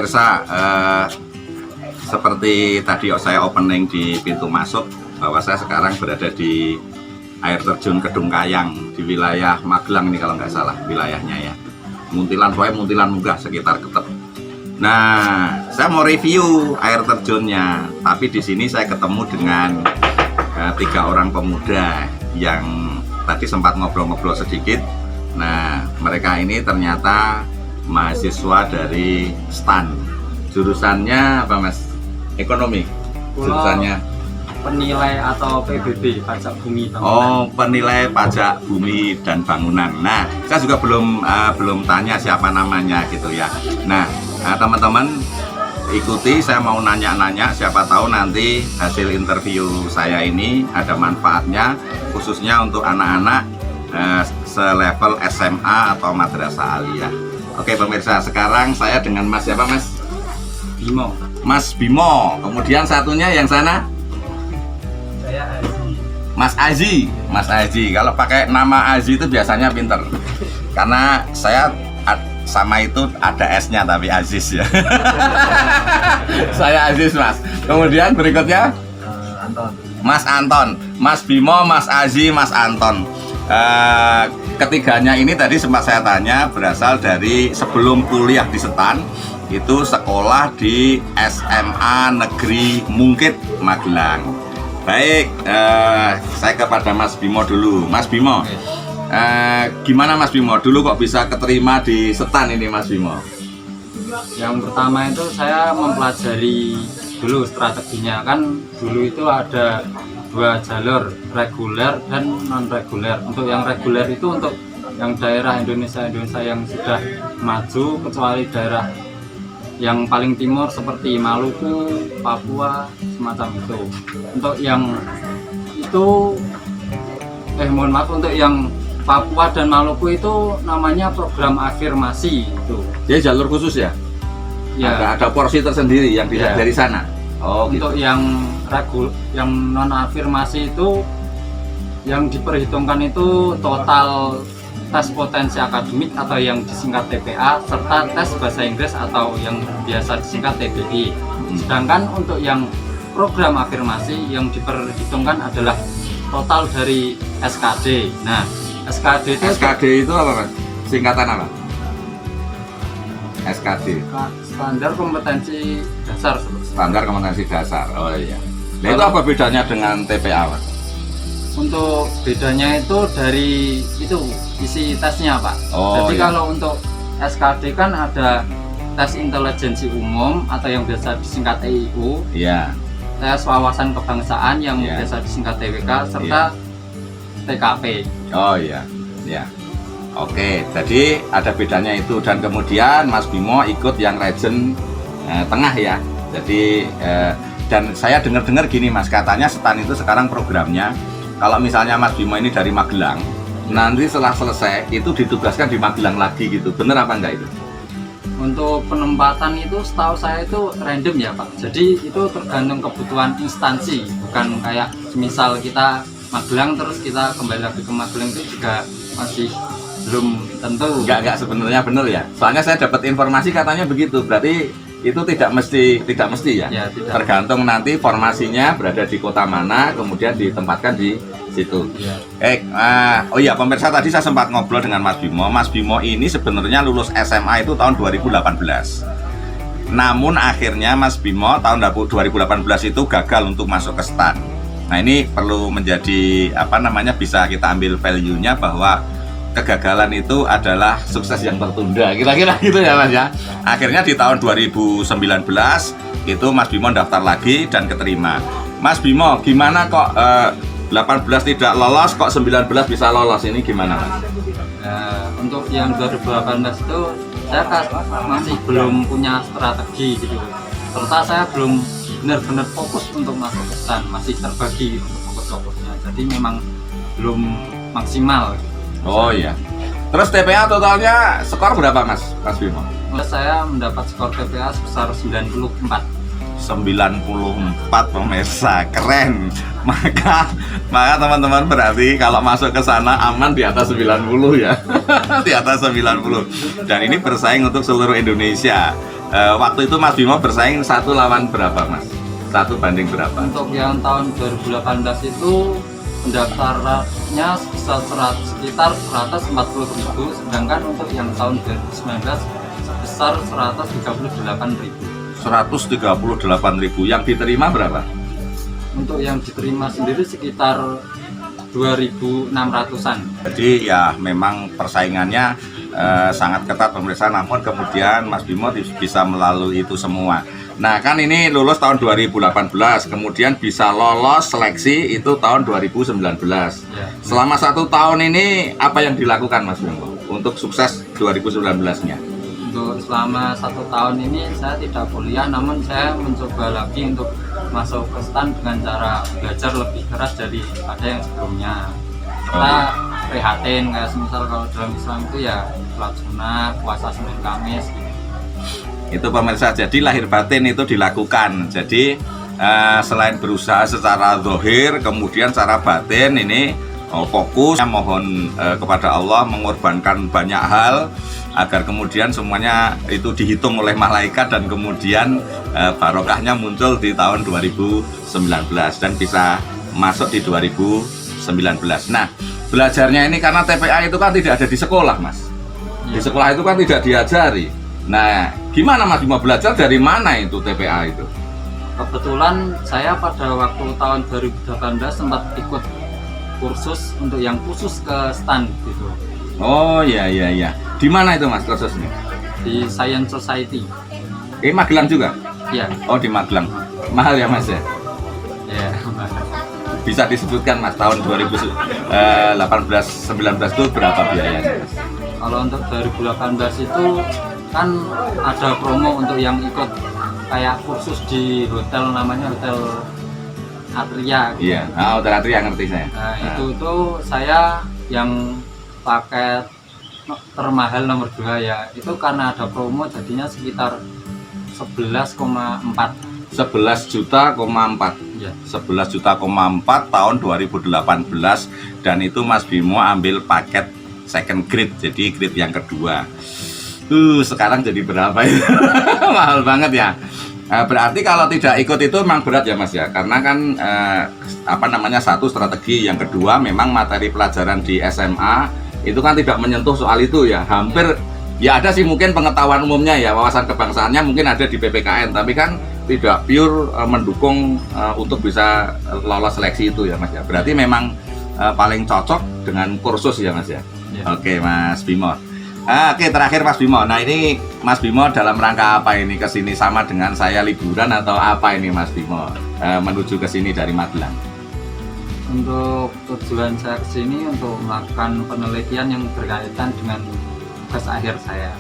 pemirsa, seperti tadi saya opening di pintu masuk bahwa saya sekarang berada di air terjun Kedung Kayang di wilayah Magelang ini kalau nggak salah wilayahnya ya. Muntilan, pokoknya Muntilan Munggah sekitar Ketep. Nah, saya mau review air terjunnya, tapi di sini saya ketemu dengan 3 orang pemuda yang tadi sempat ngobrol-ngobrol sedikit. Nah, mereka ini ternyata mahasiswa dari STAN. Jurusannya apa Mas? Ekonomi. Jurusannya penilai atau PBB, pajak bumi bangunan. Oh, penilai pajak bumi dan bangunan. Nah, saya juga belum tanya siapa namanya gitu ya. Nah, teman-teman ikuti, saya mau nanya-nanya, siapa tahu nanti hasil interview saya ini ada manfaatnya khususnya untuk anak-anak selevel SMA atau madrasah aliyah. Oke pemirsa, sekarang saya dengan Mas siapa Mas? Bimo. Mas Bimo. Kemudian satunya yang sana? Saya Aziz. Mas Azi. Mas Azi. Kalau pakai nama Azi itu biasanya pinter. Karena saya sama itu ada S-nya tapi Aziz ya. Saya Aziz Mas. Kemudian berikutnya Anton. Mas Anton. Mas Bimo, Mas Azi, Mas Anton. Ketiganya ini tadi sempat saya tanya berasal dari sebelum kuliah di STAN itu sekolah di SMA Negeri Mungkit Magelang. Baik, saya kepada Mas Bimo dulu. Mas Bimo, gimana Mas Bimo? Dulu kok bisa keterima di STAN ini Mas Bimo? Yang pertama itu saya mempelajari dulu strateginya. Kan dulu itu ada 2 jalur, reguler dan non reguler. Untuk yang reguler itu untuk yang daerah Indonesia yang sudah maju, kecuali daerah yang paling timur seperti Maluku, Papua, semacam itu. Untuk yang itu mohon maaf, untuk yang Papua dan Maluku itu namanya program afirmasi itu. Jadi jalur khusus ya? Ya. Ada porsi tersendiri yang bisa Ya. dari sana. Oh, untuk gitu. yang non afirmasi itu yang diperhitungkan itu total tes potensi akademik atau yang disingkat TPA serta tes bahasa Inggris atau yang biasa disingkat TBI. Sedangkan untuk yang program afirmasi yang diperhitungkan adalah total dari SKD. Nah, SKD itu apa Mas? Singkatan apa? SKD. Standar kompetensi dasar. Standar kompetensi dasar. Oh iya. Nah, itu apa bedanya dengan TPA Mas? Untuk bedanya itu dari itu isi tesnya Pak. Oh, jadi iya. Kalau untuk SKD kan ada tes intelijensi umum atau yang biasa disingkat EIU, Iya. tes wawasan kebangsaan yang Iya. biasa disingkat TWK, serta TKP. Oh iya. Ya. Oke, jadi ada bedanya itu dan kemudian Mas Bimo ikut yang region tengah ya. Jadi dan saya dengar-dengar gini Mas, katanya STAN itu sekarang programnya kalau misalnya Mas Bimo ini dari Magelang, nanti setelah selesai itu ditugaskan di Magelang lagi gitu. Bener apa enggak itu? Untuk penempatan itu setahu saya itu random ya Pak. Jadi itu tergantung kebutuhan instansi, bukan kayak misal kita Magelang terus kita kembali lagi ke Magelang, itu juga masih belum tentu. Enggak sebenarnya bener ya. Soalnya saya dapat informasi katanya begitu. Berarti itu tidak mesti ya. Ya, tidak. Tergantung nanti formasinya berada di kota mana, kemudian ditempatkan di situ. Ya. Oh iya pemirsa, tadi saya sempat ngobrol dengan Mas Bimo. Mas Bimo ini sebenarnya lulus SMA itu tahun 2018. Namun akhirnya Mas Bimo tahun 2018 itu gagal untuk masuk ke STAN. Nah ini perlu menjadi bisa kita ambil value-nya bahwa kegagalan itu adalah sukses yang tertunda, kira-kira gitu ya Mas ya. Akhirnya di tahun 2019 itu Mas Bimo daftar lagi dan keterima. Mas Bimo, gimana kok 18 tidak lolos, kok 19 bisa lolos, ini gimana Mas? Untuk yang 2018 itu saya masih belum punya strategi gitu, serta saya belum benar-benar fokus untuk masuk ke STAN, masih terbagi untuk fokus-fokusnya, jadi memang belum maksimal gitu. Oh iya. Terus TPA totalnya skor berapa Mas Bimo? Saya mendapat skor TPA sebesar 94. 94 pemirsa, keren. Maka teman-teman berarti kalau masuk ke sana aman di atas 90 ya. Di atas 90. Dan ini bersaing untuk seluruh Indonesia. waktu itu Mas Bimo bersaing satu lawan berapa Mas? Satu banding berapa? Untuk yang tahun 2018 itu pendaftarannya sekitar 140.000, sedangkan untuk yang tahun 2019 sebesar 138.000. 138.000. Yang diterima berapa? Untuk yang diterima sendiri sekitar 2.600-an. Jadi ya memang persaingannya sangat ketat pemirsa, namun kemudian Mas Bimo bisa melalui itu semua. Nah kan ini lulus tahun 2018, kemudian bisa lolos seleksi itu tahun 2019. Ya. Selama 1 tahun ini apa yang dilakukan Mas Bimo untuk sukses 2019-nya? Untuk selama 1 tahun ini saya tidak kuliah, namun saya mencoba lagi untuk masuk ke STAN dengan cara belajar lebih keras daripada yang sebelumnya. Kita prihatin, kayak misal kalau dalam Islam itu ya sholat sunnah, puasa Senin Kamis gitu. Itu pemirsa, jadi lahir batin itu dilakukan. Jadi selain berusaha secara zahir, kemudian secara batin ini fokus mohon kepada Allah mengorbankan banyak hal agar kemudian semuanya itu dihitung oleh malaikat dan kemudian barokahnya muncul di tahun 2019 dan bisa masuk di 2019. Nah, belajarnya ini karena TPA itu kan tidak ada di sekolah, Mas. Di sekolah itu kan tidak diajari. Nah, gimana Mas Bimo belajar, dari mana itu TPA itu? Kebetulan saya pada waktu tahun 2018 sempat ikut kursus untuk yang khusus ke STAN gitu. Oh iya. Di mana itu Mas kursusnya? Di Science Society. Magelang juga? Iya. Oh di Magelang. Mahal ya Mas ya? Iya. Bisa disebutkan Mas tahun 2018-19 itu berapa biayanya Mas? Kalau untuk 2018 itu kan ada promo untuk yang ikut kayak kursus di hotel, namanya Hotel Atria gitu. Iya, Hotel Atria ngerti saya. Nah, itu tuh saya yang paket termahal nomor 2 ya. Itu karena ada promo jadinya sekitar 11,4. 11 juta, 4. Ya. 11 juta, 4 tahun 2018 dan itu Mas Bimo ambil paket second grade, jadi grade yang kedua. Sekarang jadi berapa itu? Mahal banget ya. Berarti kalau tidak ikut itu memang berat ya Mas ya, karena kan satu strategi, yang kedua memang materi pelajaran di SMA itu kan tidak menyentuh soal itu ya, hampir ya ada sih mungkin pengetahuan umumnya ya, wawasan kebangsaannya mungkin ada di PPKN, tapi kan tidak pure mendukung untuk bisa lolos seleksi itu ya Mas ya. Berarti memang paling cocok dengan kursus ya Mas ya. Oke Mas Bimo. Oke, terakhir Mas Bimo. Nah ini Mas Bimo dalam rangka apa ini kesini, sama dengan saya liburan atau apa ini Mas Bimo menuju ke sini dari Magelang? Untuk tujuan saya kesini untuk melakukan penelitian yang berkaitan dengan tugas akhir saya.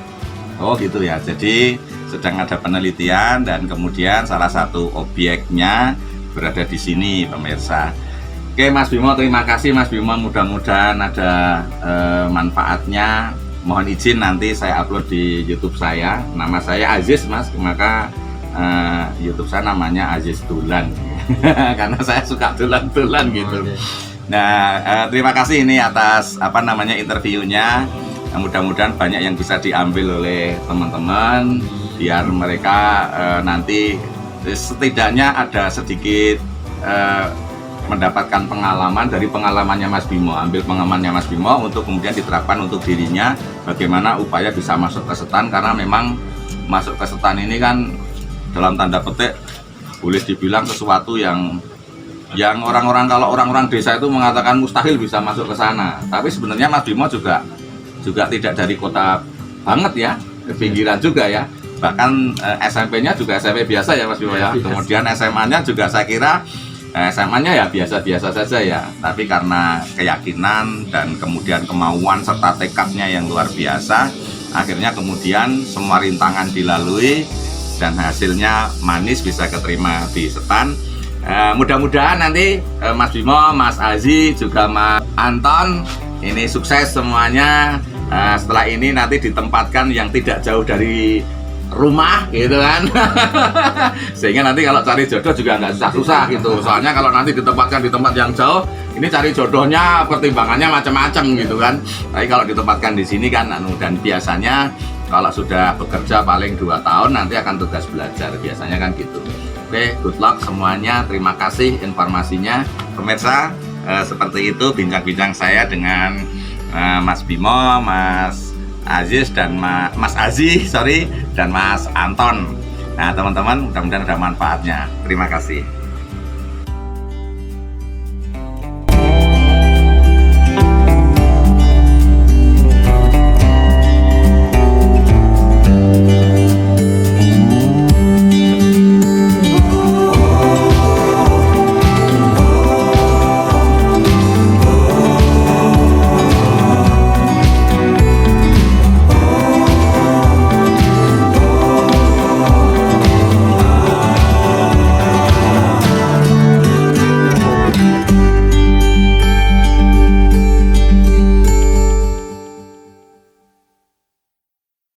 Oh gitu ya. Jadi sedang ada penelitian dan kemudian salah satu objeknya berada di sini pemirsa. Oke Mas Bimo, terima kasih Mas Bimo. Mudah-mudahan ada manfaatnya. Mohon izin nanti saya upload di YouTube saya. Nama saya Aziz Mas, maka YouTube saya namanya Aziz Dulan karena saya suka dulan-dulan gitu. Nah terima kasih ini atas interviewnya. Mudah-mudahan banyak yang bisa diambil oleh teman-teman, biar mereka nanti setidaknya ada sedikit mendapatkan pengalaman dari pengalamannya Mas Bimo, ambil pengalamannya Mas Bimo untuk kemudian diterapkan untuk dirinya, bagaimana upaya bisa masuk ke STAN, karena memang masuk ke STAN ini kan dalam tanda petik boleh dibilang sesuatu yang orang-orang, kalau orang-orang desa itu mengatakan mustahil bisa masuk ke sana, tapi sebenarnya Mas Bimo juga tidak dari kota banget ya, ke pinggiran juga ya, bahkan SMP-nya juga SMP biasa ya Mas Bimo ya, kemudian SMA-nya juga saya kira SMA-nya ya biasa-biasa saja ya, tapi karena keyakinan dan kemudian kemauan serta tekadnya yang luar biasa, akhirnya kemudian semua rintangan dilalui dan hasilnya manis, bisa keterima di STAN. Mudah-mudahan nanti Mas Bimo, Mas Aziz, juga Mas Anton ini sukses semuanya. Setelah ini nanti ditempatkan yang tidak jauh dari rumah gitu kan. Sehingga nanti kalau cari jodoh juga nggak susah-susah gitu. Soalnya kalau nanti ditempatkan di tempat yang jauh, ini cari jodohnya pertimbangannya macam-macam gitu kan. Tapi kalau ditempatkan di sini kan dan biasanya Kalau sudah bekerja paling 2 tahun nanti akan tugas belajar, biasanya kan gitu. Oke, good luck semuanya. Terima kasih informasinya. Pemirsa, seperti itu bincang-bincang saya dengan Mas Bimo, Mas Aziz dan Mas Aziz, dan Mas Anton. Nah, teman-teman, mudah-mudahan ada manfaatnya. Terima kasih.